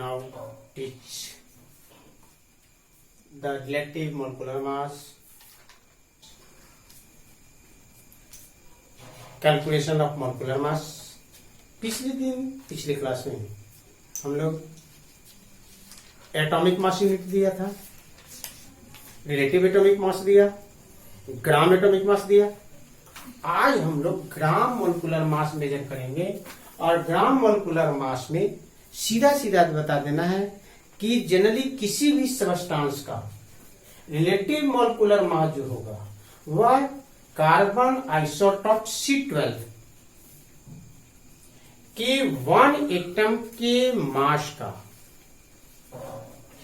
now teach the relative molecular mass, calculation of molecular mass. पिछले class में हम लोग एटॉमिक मास यूनिट दिया था, रिलेटिव एटॉमिक मास दिया, ग्राम एटॉमिक मास दिया। आज हम लोग ग्राम मोलिकुलर मास मेजर करेंगे और ग्राम मोलिकुलर मास में सीधा सीधा बता देना है कि जनरली किसी भी सबस्टांस का रिलेटिव मोलिकुलर मास जो होगा वह कार्बन आइसोटोप C12 के 1 एटम के मास का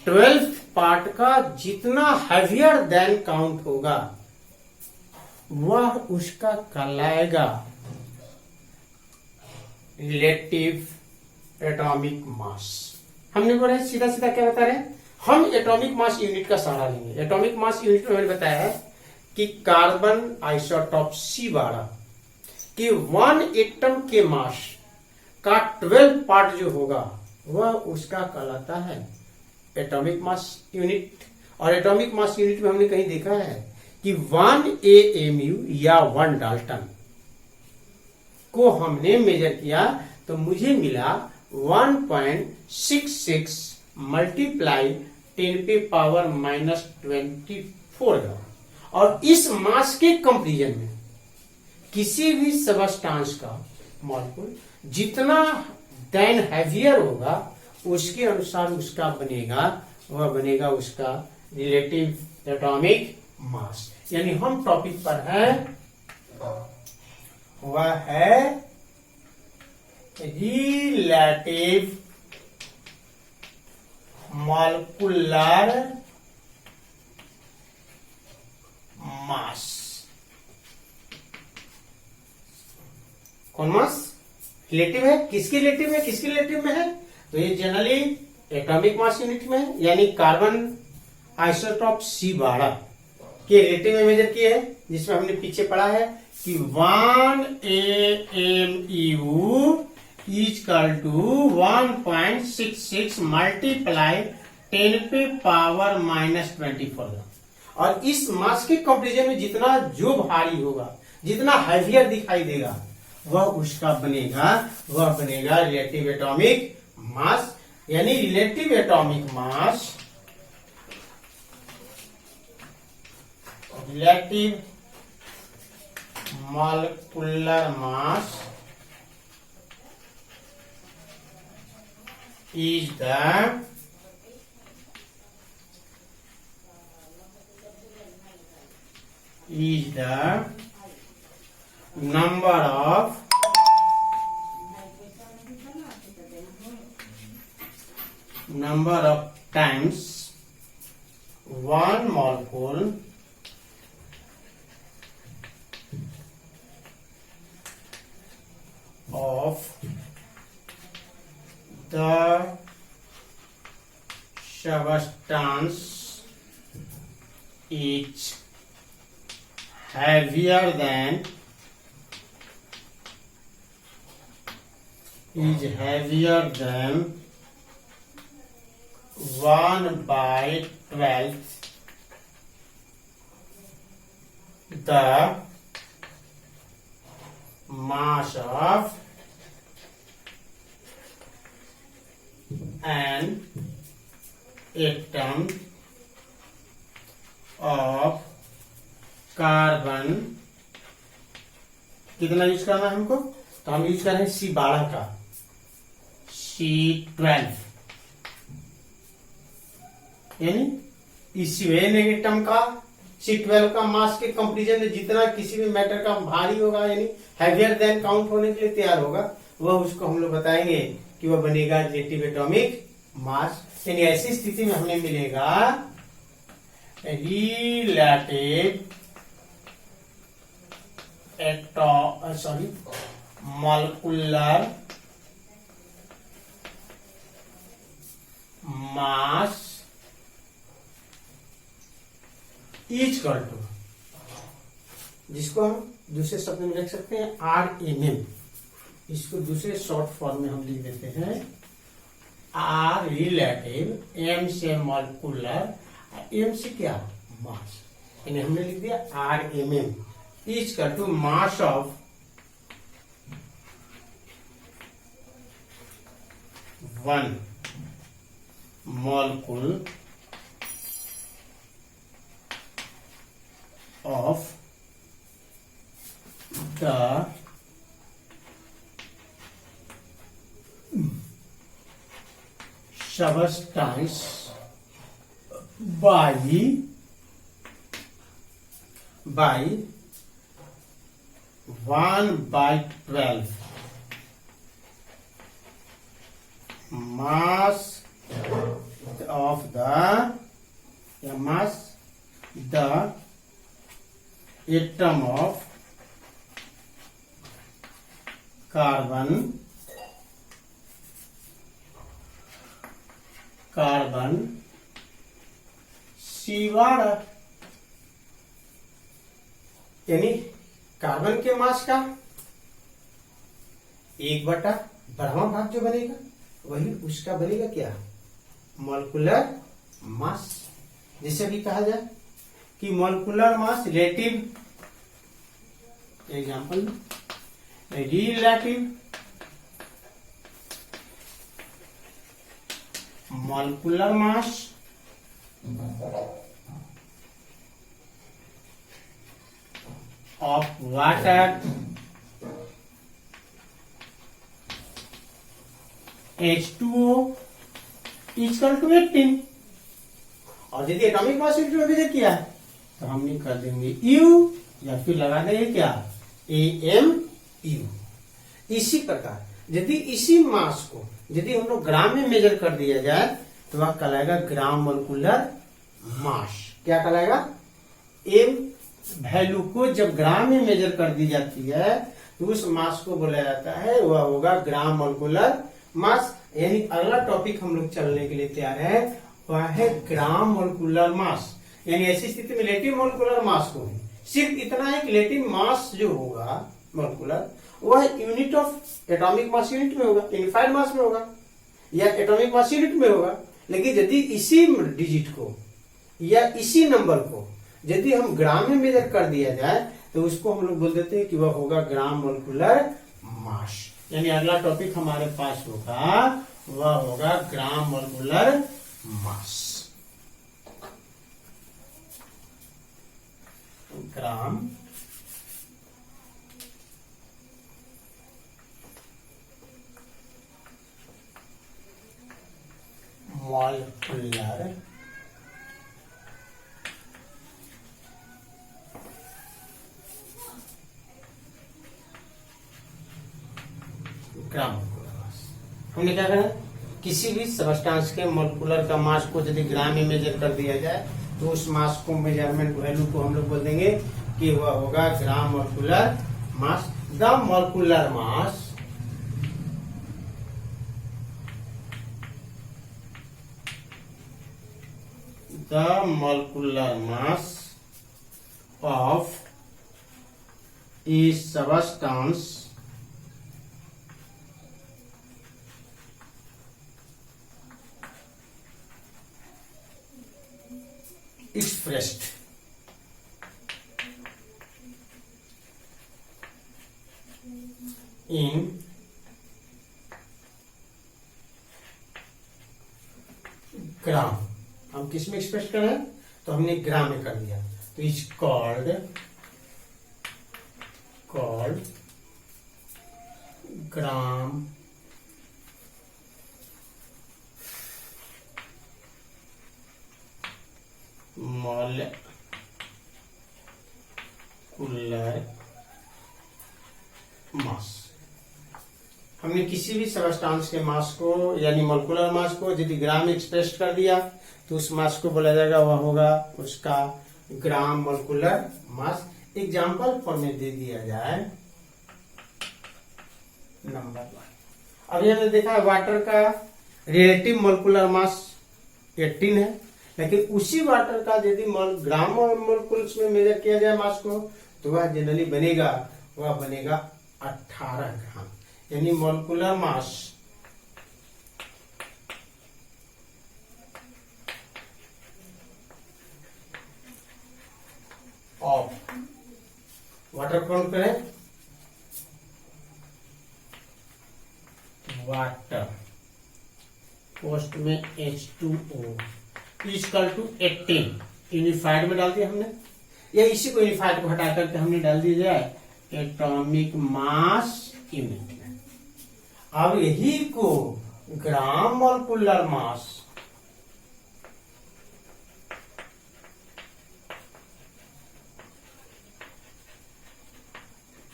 12th पार्ट का जितना हैवियर देन काउंट होगा वह उसका कहलाएगा रिलेटिव एटॉमिक मास। हमने बोला सीधा सीधा क्या बता रहे हैं, हम एटॉमिक मास यूनिट का सहारा लेंगे। एटॉमिक मास यूनिट में मैंने बताया है कि कार्बन आइसोटोप C12 के 1 एटम के मास का 12 पार्ट जो होगा वह उसका कहलाता है एटॉमिक मास यूनिट। और एटॉमिक मास यूनिट में हमने कहीं देखा है कि 1 AMU या 1 डाल्टन को हमने मेजर किया तो मुझे मिला 1.66 मल्टीप्लाई 10⁻⁻24 ग्राम। और इस मास के कंपैरिजन में किसी भी सबस्टांस का मॉलिक्यूल जितना देन हैवियर होगा उसके अनुसार उसका बनेगा, वह बनेगा उसका रिलेटिव एटॉमिक मास। यानी हम टॉपिक पर है वह है रिलेटिव मॉलिक्यूलर मास। कौन मास रिलेटिव है, किसकी रिलेटिव में, किसकी रिलेटिव में है, तो ये जनरली एटॉमिक मास यूनिट में यानी कार्बन आइसोटोप C12 के रिलेटिव में मेजर किए हैं, जिसमें हमने पीछे पढ़ा है कि 1 AMU इक्वल टू 1.66 मल्टीप्लाई 10⁻⁻24। और इस मास के कंपैरिजन में जितना जो भारी होगा, जितना हैवियर दिखाई देगा वह उसका बनेगा, वह बनेगा रिलेटिव एटॉमिक मास। यानी relative atomic mass, relative molecular mass is the number of times one molecule of the substance is heavier than 1/12 the mass of an atom of carbon. कितना यूज करना है हमको, तो हम यूज कर रहे हैं C12 का, C12 यानी इसी एटम का C12 का मास के कंपैरिजन में जितना किसी भी मैटर का भारी होगा यानी हैवियर देन काउंट होने के लिए तैयार होगा वह उसको हम लोग बताएंगे कि वह बनेगा रिलेटिव एटॉमिक मास। यानी ऐसी स्थिति में हमें मिलेगा relative molecular mass equal to, जिसको हम दूसरे शब्द में लिख सकते हैं RMM। इसको दूसरे शॉर्ट फॉर्म में हम लिख देते हैं आर रिलेटिव, एम से मॉलिक्यूलर, एम से क्या मास, यानी हमने लिख दिया R M M is equal to mass of one molecule of the substance by 1/12 mass of the mass the atom of carbon C12, यानी कार्बन के मास का 1/12वां भाग जो बनेगा वही उसका बनेगा क्या, मॉलिक्यूलर मास। जिसे भी कहा जाए कि molecular mass relative, example relative molecular mass of water H2O equal to 18, और यदि एटॉमिक मास यूनिट में मेजर किया है तो हम कर देंगे U या फिर लगा देंगे क्या AMU। इसी प्रकार यदि इसी मास को यदि हम लोग ग्राम में मेजर कर दिया जाए तो वह कहलाएगा ग्राम मोलिकुलर मास। क्या कहलाएगा, एम वैल्यू को जब ग्राम में मेजर कर दी जाती है तो उस मास को बोला जाता है वह होगा ग्राम मोलिकुलर मास। यानी अगला टॉपिक हम लोग चलने के लिए तैयार है वह है ग्राम मोलिकुलर मास। यानी ऐसी स्थिति में रिलेटिव मोलिकुलर मास को सिर्फ इतना है कि रिलेटिव मास जो होगा मोलिकुलर वह unit of atomic mass unit में होगा, यूनिफाइड मास में होगा या एटॉमिक मास यूनिट में होगा। लेकिन यदि इसी डिजिट को या इसी नंबर को यदि हम ग्राम में मेजर कर दिया जाए तो उसको हम लोग बोल देते हैं कि वह होगा ग्राम मोलिकुलर मास। यानी अगला टॉपिक हमारे पास होगा वह होगा gram molecular mass. Gram molecular gram molecular mass. हमने क्या कहा, किसी भी सबस्टांस के मोलिकुलर का मास को यदि ग्राम में मेजर कर दिया जाए तो उस मास को मेजरमेंट वैल्यू को हम लोग बोल देंगे कि वह होगा gram molecular mass. The molecular mass of a substance expressed in ग्राम। हम किस में एक्सप्रेस कर रहे हैं तो हमने ग्राम में कर दिया तो is called gram molecular mass. हमने किसी भी सबस्टांस के मास को यानी मोलिकुलर मास को यदि ग्राम में एक्सप्रेस कर दिया तो उस मास को बोला जाएगा वह होगा उसका gram molecular mass. Example form में दे दिया जाए नंबर 1। अभी हमने देखा वाटर का रिलेटिव मोलिकुलर मास 18 है, लेकिन उसी वाटर का यदि ग्राम मोलिकुल्स में मेजर किया जाए मास को तो वह जनरली बनेगा 18 ग्राम। यानी मोलिकुलर मास ऑफ वाटर कौन करें, वाटर पोस्ट में H2O इक्वल टू 18 यूनिफाइड में डाल दिया हमने, या इसी को यूनिफाइड को हटा करके हमने डाल दिया जाए एटॉमिक मास यूनिट में। अब यही को gram molecular mass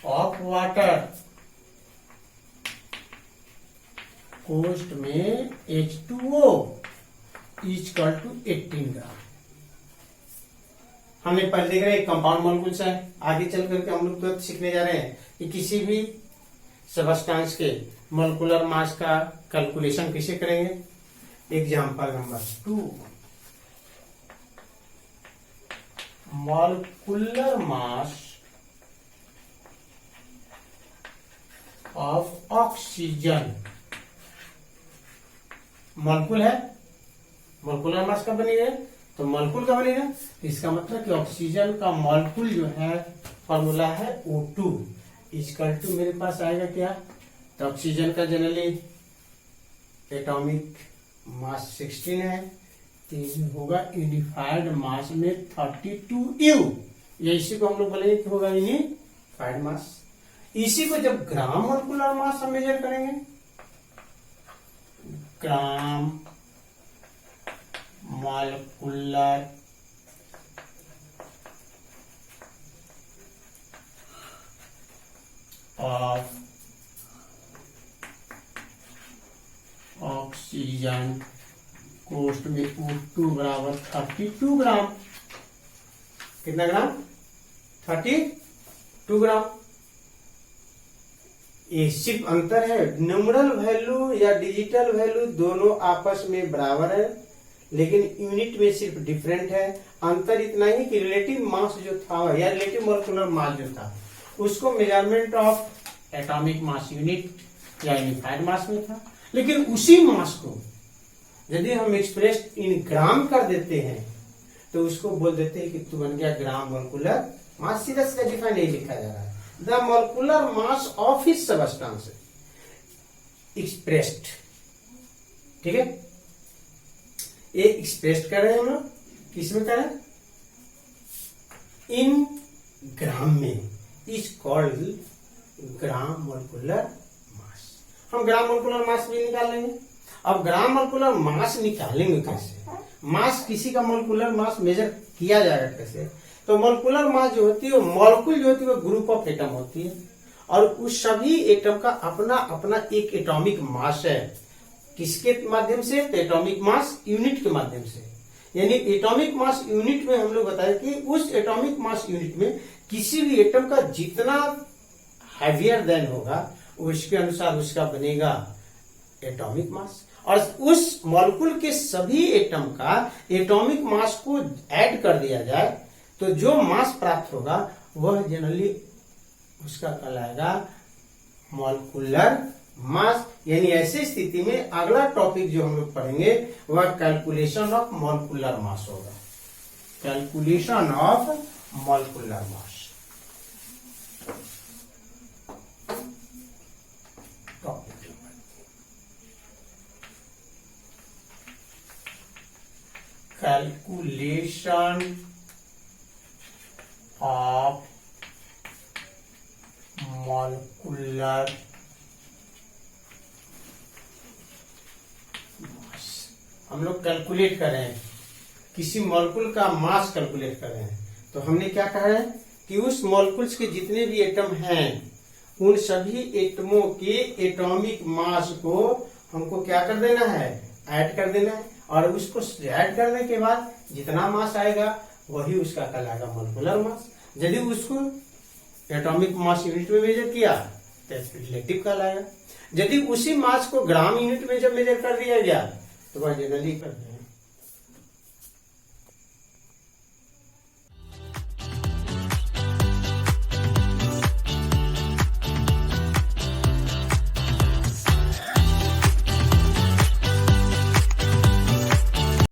of water post में H2O इक्वल टू 18 ग्राम। हमने पहले देख रहे हैं कंपाउंड मॉलिक्यूल्स है, आगे चल करके हम लोग तो सीखने जा रहे हैं कि किसी भी सबस्टेंस के मॉलिक्यूलर मास का कैलकुलेशन कैसे करेंगे। Example number 2, molecular mass of oxygen. Molecule है, मॉलिक्यूलर मास का बनेगा तो मॉलिक्यूल का बनेगा, इसका मतलब कि ऑक्सीजन का मॉलिक्यूल जो है फॉर्मूला है O2 इक्वल टू मेरे पास आएगा क्या, तो ऑक्सीजन का जनरली एटॉमिक मास 16 है, तो ये होगा यूनिफाइड मास में 32U। ये इसी को हम लोग बोलेंगे कि होगा यूनिफाइड मास। इसी को जब ग्राम मॉलिक्यूलर मास हम मेजर करेंगे, ग्राम मॉलिक्यूलर ऑफ ऑक्सीजन कोष्ठ में O2 बराबर 32 ग्राम। कितना ग्राम, 32 ग्राम। ये सिर्फ अंतर है, न्यूमरल वैल्यू या डिजिटल वैल्यू दोनों आपस में बराबर है, लेकिन यूनिट में सिर्फ डिफरेंट है। अंतर इतना ही कि रिलेटिव मास जो था या रिलेटिव मॉलिक्यूलर मास जो था उसको measurement of atomic mass unit या यूनिफाइड मास में था, लेकिन उसी मास को यदि हम एक्सप्रेस इन ग्राम कर देते हैं तो उसको बोल देते हैं कि तू बन गया ग्राम मॉलिक्यूलर मास। सीधा सीधा डिफाइन नहीं लिखा जा रहा है, the molecular mass of his substance expressed. ठीक है, ये एक्सप्रेस कर रहे हैं हम लोग, किसमें कर रहे हैं, इन ग्राम में, is called gram molecular mass. हम ग्राम मॉलिक्यूलर मास भी निकाल लेंगे। अब ग्राम मॉलिक्यूलर मास निकालेंगे कैसे, मास किसी का मॉलिक्यूलर मास मेजर किया जाएगा कैसे, तो मॉलिक्यूलर मास जो होती है, मॉलिक्यूल जो होती है वो ग्रुप ऑफ एटम होती है, और उस सभी एटम का अपना अपना एक एटॉमिक मास है। किसके माध्यम से, एटॉमिक मास यूनिट के माध्यम से। यानी एटॉमिक मास यूनिट में हम लोग बताए कि उस एटॉमिक मास यूनिट में किसी भी एटम का जितना हैवियर देन होगा उसके अनुसार उसका बनेगा एटॉमिक मास, और उस मॉलिक्यूल के सभी एटम का एटॉमिक मास को ऐड कर दिया जाए तो जो मास प्राप्त होगा वह जनरली उसका कहलाएगा मॉलिक्यूलर मास। यानी ऐसी स्थिति में अगला टॉपिक जो हम लोग पढ़ेंगे वह कैलकुलेशन ऑफ मॉलिक्यूलर मास होगा, calculation of molecular mass. Calculation of molecular mass. हम लोग कैलकुलेट कर रहे हैं, किसी मॉलिक्यूल का मास कैलकुलेट कर रहे हैं, तो हमने क्या कहा है कि उस मॉलिक्यूल्स के जितने भी एटम हैं उन सभी एटमों के एटॉमिक मास को हमको क्या कर देना है, ऐड कर देना है, और उसको ऐड करने के बाद जितना मास आएगा वही उसका कहलाएगा मॉलिक्यूलर मास। यदि उसको एटॉमिक मास यूनिट में मेजर किया तो रिलेटिव कहलाएगा। यदि उसी मास को ग्राम यूनिट में जब मेजर कर दिया गया तो वह जनरली कर दिया।